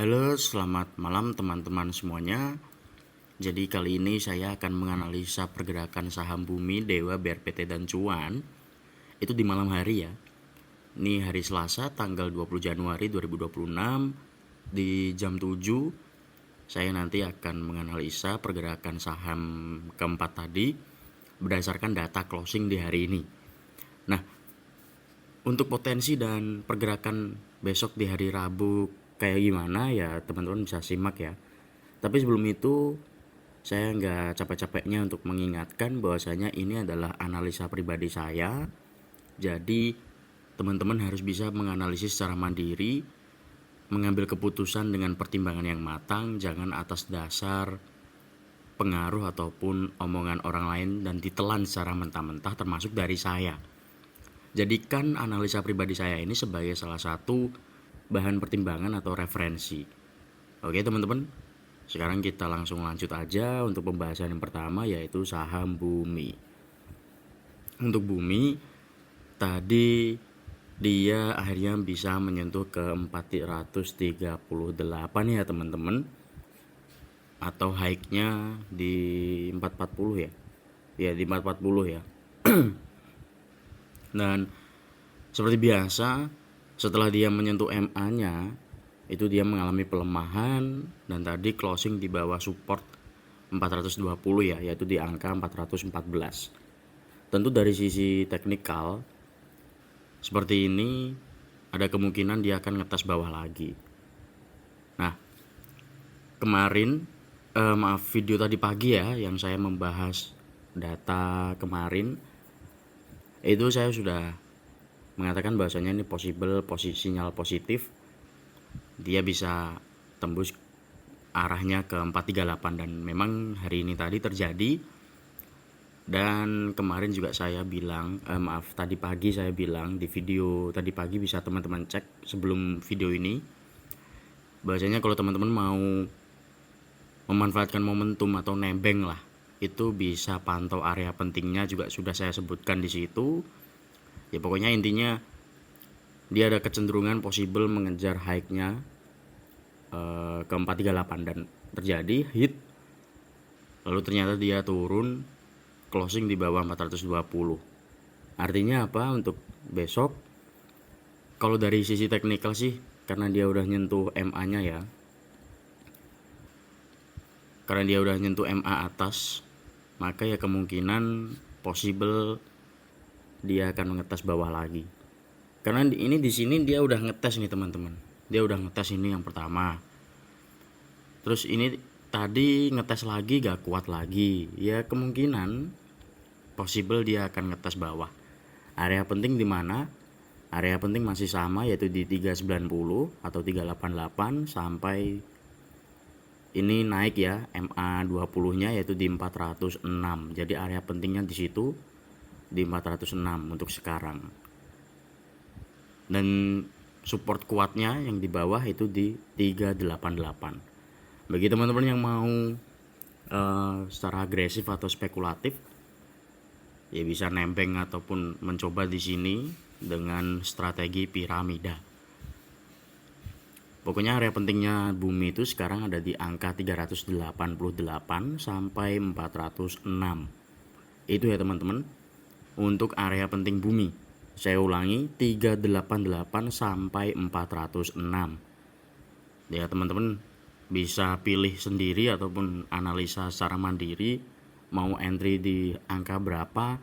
Halo, selamat malam teman-teman semuanya. Jadi kali ini saya akan menganalisa pergerakan saham Bumi, Dewa, BRPT, dan Cuan. Itu di malam hari ya. Ini hari Selasa tanggal 20 Januari 2026 di jam 7. Saya nanti akan menganalisa pergerakan saham keempat tadi berdasarkan data closing di hari ini. Nah, untuk potensi dan pergerakan besok di hari Rabu kayak gimana ya teman-teman bisa simak ya. Tapi sebelum itu saya nggak capek-capeknya untuk mengingatkan bahwasanya ini adalah analisa pribadi saya. Jadi teman-teman harus bisa menganalisis secara mandiri, mengambil keputusan dengan pertimbangan yang matang, jangan atas dasar pengaruh ataupun omongan orang lain dan ditelan secara mentah-mentah termasuk dari saya. Jadikan analisa pribadi saya ini sebagai salah satu bahan pertimbangan atau referensi. Oke teman-teman, sekarang kita langsung lanjut aja untuk pembahasan yang pertama, yaitu saham Bumi. Untuk Bumi, tadi dia akhirnya bisa menyentuh ke 438 ya teman-teman, atau high-nya di 440 ya. Ya di 440 ya. Dan seperti biasa, setelah dia menyentuh MA-nya, itu dia mengalami pelemahan dan tadi closing di bawah support 420 ya, yaitu di angka 414. Tentu dari sisi teknikal seperti ini ada kemungkinan dia akan ngetes bawah lagi. Nah, kemarin video tadi pagi ya yang saya membahas data kemarin, itu saya sudah mengatakan bahwasanya ini possible sinyal positif, dia bisa tembus arahnya ke 438 dan memang hari ini tadi terjadi. Dan kemarin juga saya bilang, tadi pagi saya bilang di video tadi pagi, bisa teman-teman cek sebelum video ini, bahwasanya kalau teman-teman mau memanfaatkan momentum atau nebeng lah, itu bisa pantau area pentingnya, juga sudah saya sebutkan di situ. Ya pokoknya intinya dia ada kecenderungan possible mengejar high-nya ke 438 dan terjadi hit. Lalu ternyata dia turun closing di bawah 420. Artinya apa untuk besok? Kalau dari sisi teknikal sih, karena dia udah nyentuh MA-nya ya. Karena dia udah nyentuh MA atas, maka ya kemungkinan possible dia akan mengetes bawah lagi. Karena ini di sini dia udah ngetes nih teman-teman. Dia udah ngetes ini yang pertama. Terus ini tadi ngetes lagi gak kuat lagi. Ya kemungkinan possible dia akan ngetes bawah. Area penting di mana? Area penting masih sama, yaitu di 390 atau 388 sampai ini naik ya MA 20-nya yaitu di 406. Jadi area pentingnya di situ di 406 untuk sekarang. Dan support kuatnya yang di bawah itu di 388. Bagi teman-teman yang mau secara agresif atau spekulatif, ya bisa nembeng ataupun mencoba di sini dengan strategi piramida. Pokoknya area pentingnya Bumi itu sekarang ada di angka 388 sampai 406. Itu ya teman-teman untuk area penting Bumi. Saya ulangi, 388 sampai 406. Ya teman-teman bisa pilih sendiri ataupun analisa secara mandiri, mau entry di angka berapa,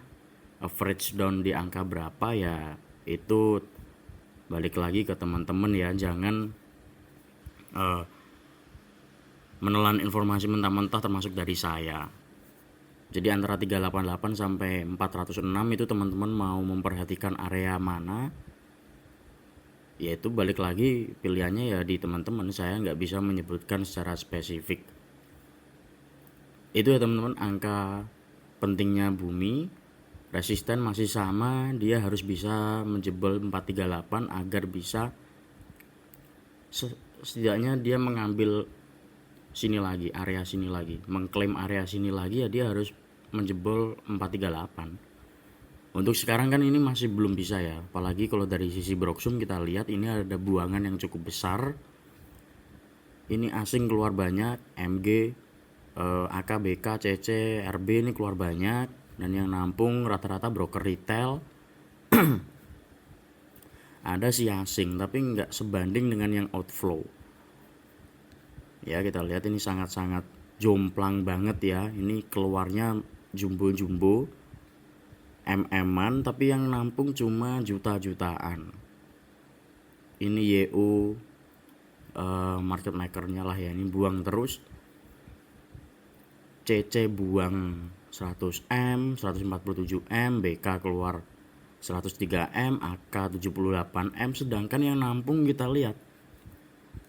average down di angka berapa, ya itu balik lagi ke teman-teman ya. Jangan menelan informasi mentah-mentah termasuk dari saya. Jadi antara 388 sampai 406 itu teman-teman mau memperhatikan area mana, yaitu balik lagi pilihannya ya di teman-teman. Saya nggak bisa menyebutkan secara spesifik. Itu ya teman-teman angka pentingnya Bumi. Resisten masih sama, dia harus bisa menjebol 438 agar bisa setidaknya dia mengambil sini lagi, area sini lagi, mengklaim area sini lagi, ya dia harus menjebol 438. Untuk sekarang kan ini masih belum bisa ya, apalagi kalau dari sisi Broksum kita lihat ini ada buangan yang cukup besar ini asing keluar banyak, MG, AK, BK, CC, RB ini keluar banyak, dan yang nampung rata-rata broker retail. Ada sih asing tapi nggak sebanding dengan yang outflow. Ya kita lihat ini sangat-sangat jomplang banget ya. Ini keluarnya jumbo-jumbo, MM-an, tapi yang nampung cuma juta-jutaan. Ini YO market makernya lah ya, ini buang terus. CC buang 100M, 147M, BK keluar 103M, AK 78M, sedangkan yang nampung kita lihat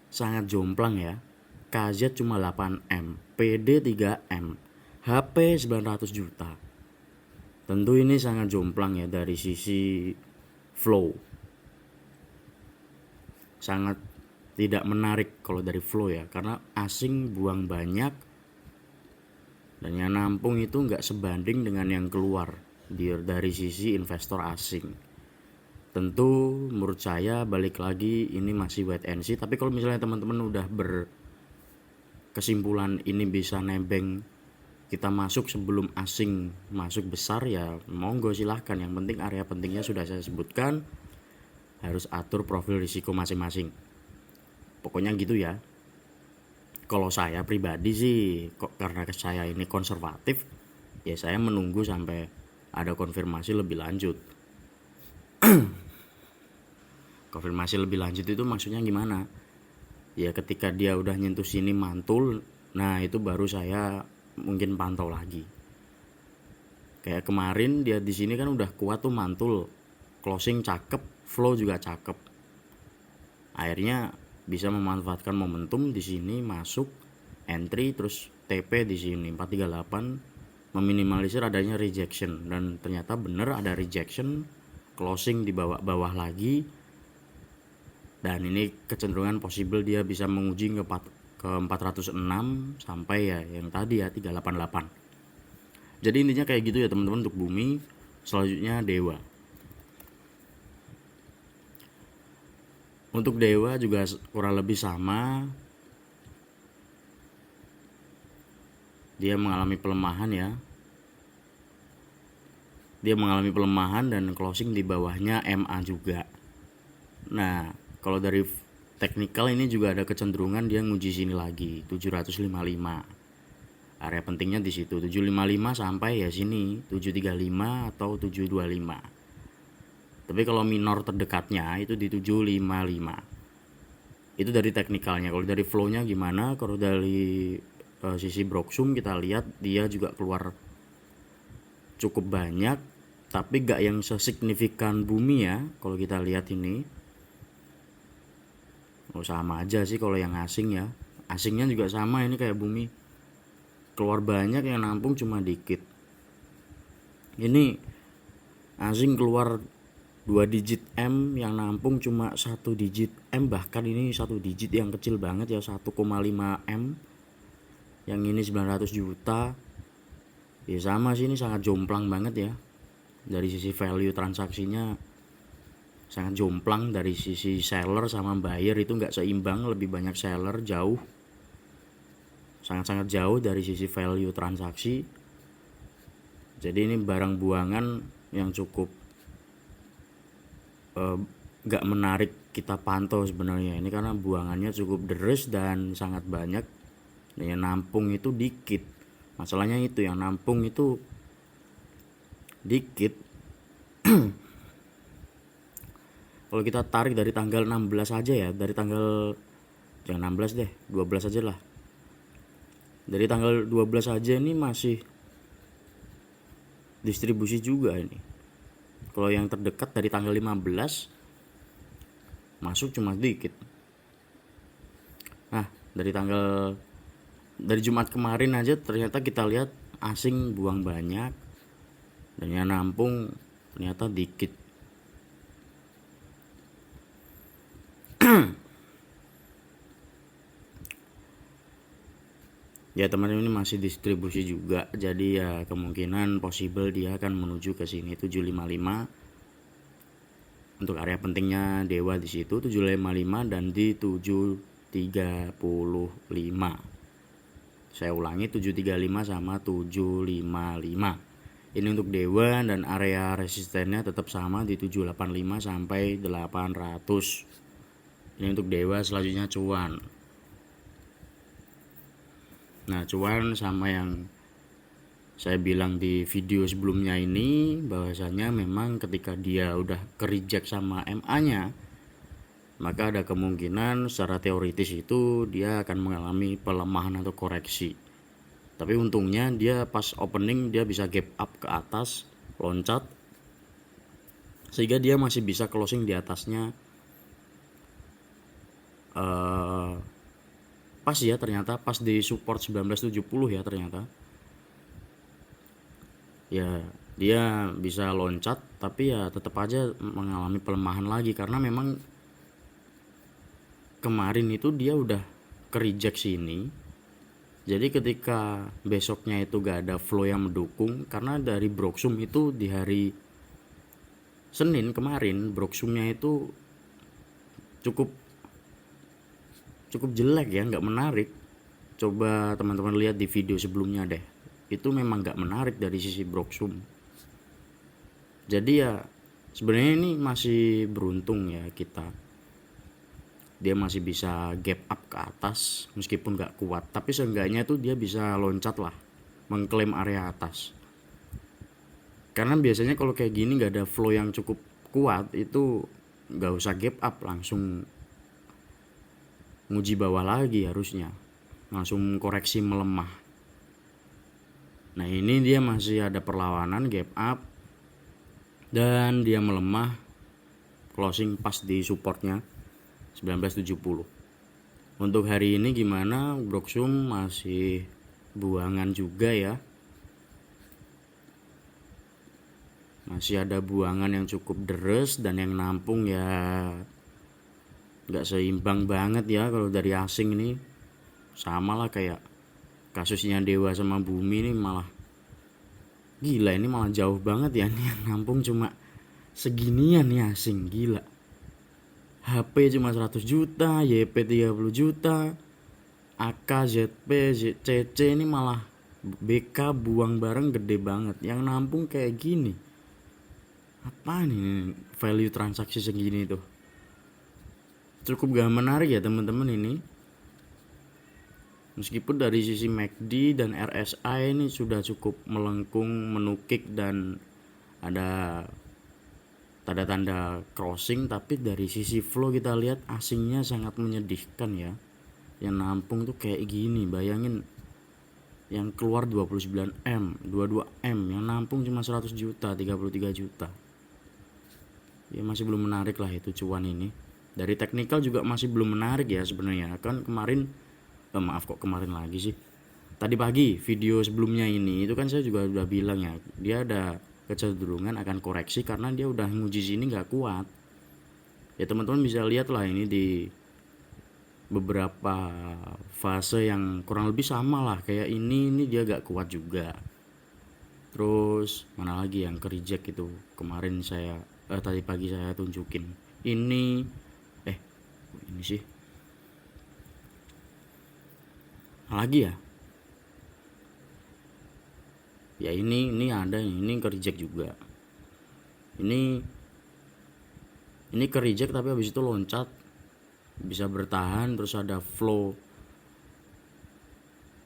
sangat jomplang ya. KZ cuma 8M, PD 3M, HP 900 juta. Tentu ini sangat jomplang ya dari sisi flow. Sangat tidak menarik kalau dari flow ya, karena asing buang banyak dan yang nampung itu nggak sebanding dengan yang keluar dari sisi investor asing. Tentu menurut saya balik lagi ini masih wait and see, tapi kalau misalnya teman-teman udah berkesimpulan ini bisa nebeng kita masuk sebelum asing masuk besar ya monggo silahkan. Yang penting area pentingnya sudah saya sebutkan, harus atur profil risiko masing-masing. Pokoknya gitu ya. Kalau saya pribadi sih karena saya ini konservatif, ya saya menunggu sampai ada konfirmasi lebih lanjut. Konfirmasi lebih lanjut itu maksudnya gimana? Ya ketika dia udah nyentuh sini mantul, nah itu baru saya mungkin pantau lagi. Kayak kemarin dia di sini kan udah kuat tuh mantul, closing cakep, flow juga cakep. Akhirnya bisa memanfaatkan momentum di sini masuk entry terus TP di sini 438 meminimalisir adanya rejection, dan ternyata bener ada rejection, closing di bawah lagi, dan ini kecenderungan possible dia bisa menguji ke 406 sampai ya yang tadi ya 388. Jadi intinya kayak gitu ya teman-teman untuk bumi. Selanjutnya Dewa. Untuk Dewa juga kurang lebih sama. Dia mengalami pelemahan ya. Dia mengalami pelemahan dan closing di bawahnya MA juga. Nah, kalau dari teknikal ini juga ada kecenderungan dia nguji sini lagi 755. Area pentingnya di situ 755 sampai ya sini 735 atau 725. Tapi kalau minor terdekatnya itu di 755. Itu dari teknikalnya. Kalau dari flow-nya gimana? Kalau dari sisi Broksum kita lihat dia juga keluar cukup banyak, tapi gak yang sesignifikan bumi ya. Kalau kita lihat ini sama aja sih kalau yang asing ya. Asingnya juga sama, ini kayak bumi keluar banyak, yang nampung cuma dikit. Ini asing keluar 2 digit M, yang nampung cuma 1 digit M, bahkan ini 1 digit yang kecil banget ya 1,5 M, yang ini 900 juta. Ya sama sih, ini sangat jomplang banget ya. Dari sisi value transaksinya sangat jomplang. Dari sisi seller sama buyer itu nggak seimbang, lebih banyak seller, jauh, sangat-sangat jauh dari sisi value transaksi. Jadi ini barang buangan yang cukup gak menarik kita pantau sebenarnya ini, karena buangannya cukup deres dan sangat banyak, dan yang nampung itu dikit. Masalahnya itu yang nampung itu dikit. Kalau kita tarik dari tanggal 16 aja ya, dari tanggal jangan 16 deh, 12 aja lah. Dari tanggal 12 aja ini masih distribusi juga ini. Kalau yang terdekat dari tanggal 15 masuk cuma dikit. Nah, dari Jumat kemarin aja ternyata kita lihat asing buang banyak dan yang nampung ternyata dikit. Ya teman-teman, ini masih distribusi juga, jadi ya kemungkinan possible dia akan menuju ke sini 755. Untuk area pentingnya Dewa di situ 755 dan di 7 735. Saya ulangi, 735 sama 755. Ini untuk dewa, dan area resistennya tetap sama di 785 sampai 800. Ini untuk dewa. Selanjutnya cuan. Nah, cuan sama yang saya bilang di video sebelumnya ini, bahwasanya memang ketika dia udah ke-reject sama MA-nya, maka ada kemungkinan secara teoritis itu dia akan mengalami pelemahan atau koreksi. Tapi untungnya dia pas opening dia bisa gap up ke atas, loncat, sehingga dia masih bisa closing di atasnya. Pas ya, ternyata pas di support 1970 ya ternyata. Ya, dia bisa loncat, tapi ya tetap aja mengalami pelemahan lagi karena memang kemarin itu dia udah ke-reject sini. Jadi ketika besoknya itu gak ada flow yang mendukung, karena dari Broksum itu di hari Senin kemarin Broksumnya itu cukup jelek ya, nggak menarik. Coba teman-teman lihat di video sebelumnya deh, itu memang nggak menarik dari sisi Broksum. Jadi ya sebenarnya ini masih beruntung ya kita, dia masih bisa gap up ke atas meskipun nggak kuat, tapi seenggaknya tuh dia bisa loncat lah, mengklaim area atas. Karena biasanya kalau kayak gini nggak ada flow yang cukup kuat, itu nggak usah gap up, langsung nguji bawah lagi harusnya, langsung koreksi melemah. Nah, ini dia masih ada perlawanan, gap up, dan dia melemah, closing pas di supportnya 1970. Untuk hari ini gimana? Broksum masih buangan juga ya, masih ada buangan yang cukup deres, dan yang nampung ya nggak seimbang banget ya. Kalau dari asing ini sama lah kayak kasusnya Dewa sama Bumi ini, malah gila, ini malah jauh banget ya nih, yang nampung cuma seginian nih asing, gila. HP cuma 100 juta, YP 30 juta, AK, ZP, CC ini malah BK buang bareng gede banget. Yang nampung kayak gini, apa nih value transaksi segini tuh? Cukup gak menarik ya teman-teman ini. Meskipun dari sisi MACD dan RSI ini sudah cukup melengkung, menukik, dan ada tanda-tanda crossing, tapi dari sisi flow kita lihat asingnya sangat menyedihkan ya. Yang nampung tuh kayak gini, bayangin, yang keluar 29M, 22M, yang nampung cuma 100 juta, 33 juta. Ya masih belum menarik lah itu cuan ini. Dari teknikal juga masih belum menarik ya sebenarnya. Kan kemarin kemarin lagi sih, tadi pagi video sebelumnya ini itu kan saya juga udah bilang ya, dia ada kecenderungan akan koreksi karena dia udah nguji sini nggak kuat. Ya teman-teman bisa lihat lah ini di beberapa fase yang kurang lebih sama lah kayak ini dia gak kuat juga. Terus mana lagi yang ke reject itu kemarin saya tadi pagi saya tunjukin. Ini sih lagi ya. Ya ini ada, ini ke reject juga. Ini ke reject tapi habis itu loncat, bisa bertahan, terus ada flow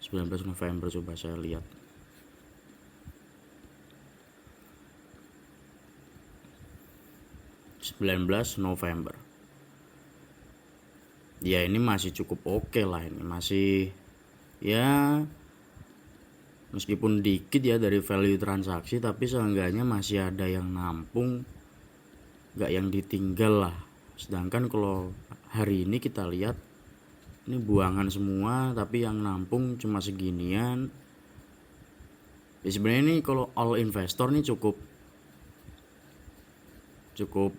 19 November. Coba saya lihat, November. Ya ini masih cukup oke lah, ini masih ya meskipun dikit ya dari value transaksi, tapi seenggaknya masih ada yang nampung, gak yang ditinggal lah. Sedangkan kalau hari ini kita lihat ini buangan semua, tapi yang nampung cuma seginian. Ya sebenarnya ini kalau all investor nih cukup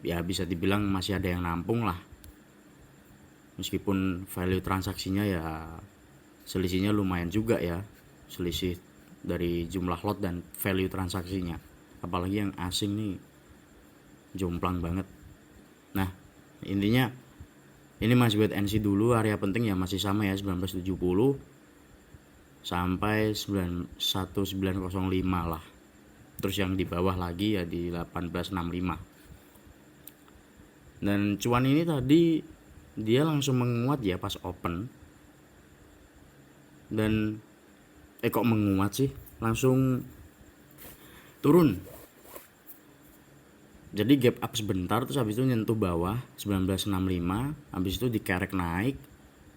ya bisa dibilang masih ada yang nampung lah. Meskipun value transaksinya ya selisihnya lumayan juga ya, selisih dari jumlah lot dan value transaksinya. Apalagi yang asing nih jomplang banget. Nah intinya Ini masih wait and see dulu, area penting ya masih sama ya 1970 sampai 1905 lah. Terus yang di bawah lagi ya di 1865. Dan cuan ini tadi dia langsung menguat ya pas open. Dan kok menguat sih? Langsung turun. Jadi gap up sebentar terus habis itu nyentuh bawah 1965, habis itu dikerek naik,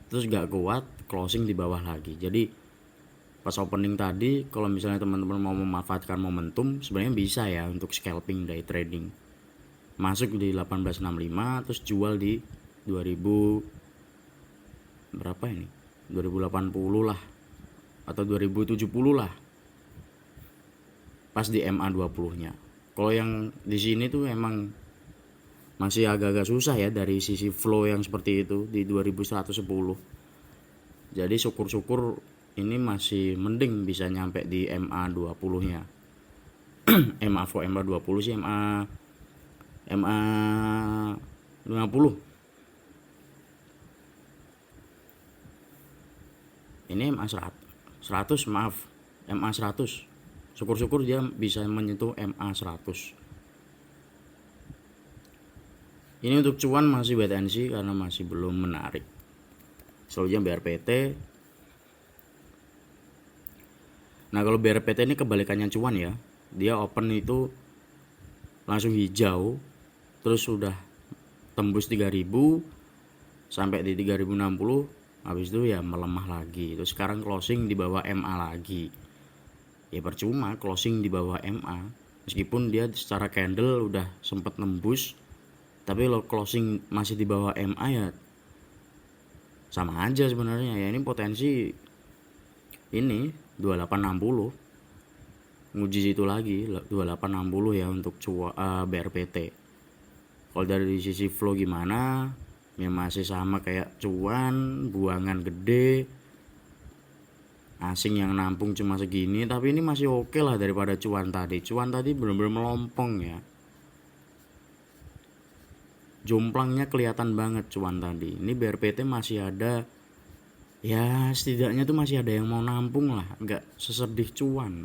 terus gak kuat closing di bawah lagi. Jadi pas opening tadi kalau misalnya teman-teman mau memanfaatkan momentum sebenarnya bisa ya untuk scalping day trading. Masuk di 1865 terus jual di 2000 berapa ini? 2080 lah atau 2070 lah. Pas di MA 20-nya. Kalau yang di sini tuh emang masih agak-agak susah ya dari sisi flow yang seperti itu di 2110. Jadi syukur-syukur ini masih mending bisa nyampe di MA 20-nya. MA 20 sih MA 50. Ini MA 100 maaf, MA 100. Syukur-syukur dia bisa menyentuh MA 100. Ini untuk cuan masih wait and see karena masih belum menarik. Selanjutnya BRPT. Nah kalau BRPT ini kebalikannya cuan ya. Dia open itu langsung hijau, terus sudah tembus 3000 sampai di 3060, habis itu ya melemah lagi. Terus sekarang closing di bawah MA lagi. Ya percuma closing di bawah MA, meskipun dia secara candle udah sempat nembus, tapi kalau closing masih di bawah MA ya sama aja sebenarnya. Ya ini potensi ini 2860 nguji situ lagi 2860 ya untuk BRPT. Kalau dari sisi flow gimana ya masih sama kayak cuan, buangan gede, asing yang nampung cuma segini, tapi ini masih oke lah daripada cuan tadi. Cuan tadi benar-benar melompong ya, jomplangnya kelihatan banget cuan tadi. Ini BRPT masih ada ya, setidaknya tuh masih ada yang mau nampung lah, nggak sesedih cuan.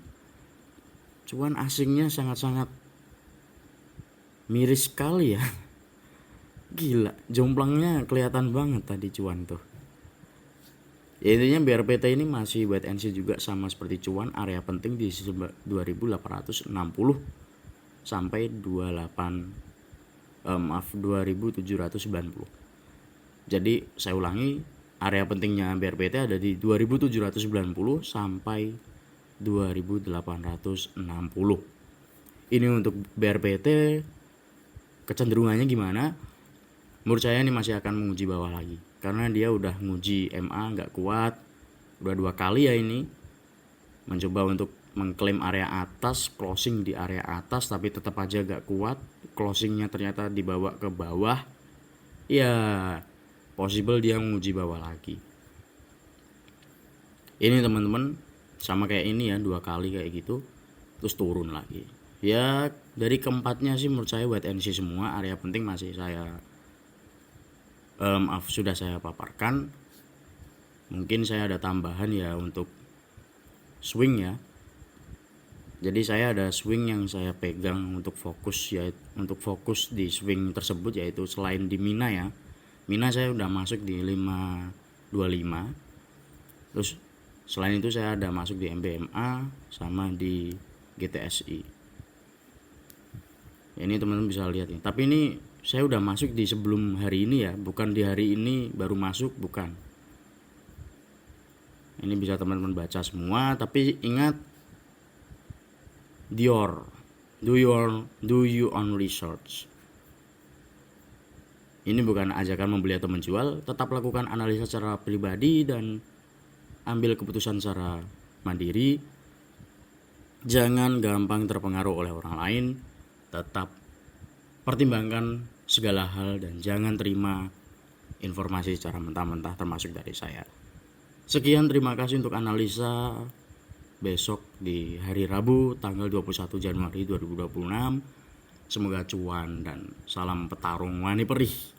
Cuan asingnya sangat-sangat miris sekali ya. Gila, jomplangnya kelihatan banget tadi cuan tuh. Ya, intinya BRPT ini masih wait and see juga sama seperti cuan, area penting di 2860 sampai 2790. Jadi saya ulangi, area pentingnya BRPT ada di 2790 sampai 2860. Ini untuk BRPT kecenderungannya gimana? Menurut saya ini masih akan menguji bawah lagi, karena dia udah nguji MA nggak kuat, udah 2 kali ya ini mencoba untuk mengklaim area atas, closing di area atas, tapi tetap aja nggak kuat, closingnya ternyata dibawa ke bawah. Ya possible dia menguji bawah lagi. Ini teman-teman sama kayak ini ya, 2 kali kayak gitu terus turun lagi. Ya dari keempatnya sih menurut saya wait and see semua, area penting masih saya sudah saya paparkan. Mungkin saya ada tambahan ya untuk swing ya. Jadi saya ada swing yang saya pegang untuk fokus ya, untuk fokus di swing tersebut, yaitu selain di Mina ya. Mina saya udah masuk di 525. Terus selain itu saya ada masuk di MBMA sama di GTSI. Ya, ini teman-teman bisa lihat nih. Tapi ini saya udah masuk di sebelum hari ini ya, bukan di hari ini baru masuk, bukan. Ini bisa teman-teman baca semua, tapi ingat, do you own research. Ini bukan ajakan membeli atau menjual, tetap lakukan analisa secara pribadi dan ambil keputusan secara mandiri. Jangan gampang terpengaruh oleh orang lain, tetap pertimbangkan segala hal dan jangan terima informasi secara mentah-mentah, termasuk dari saya. Sekian, terima kasih untuk analisa besok di hari Rabu tanggal 21 Januari 2026. Semoga cuan dan salam petarung wani perih.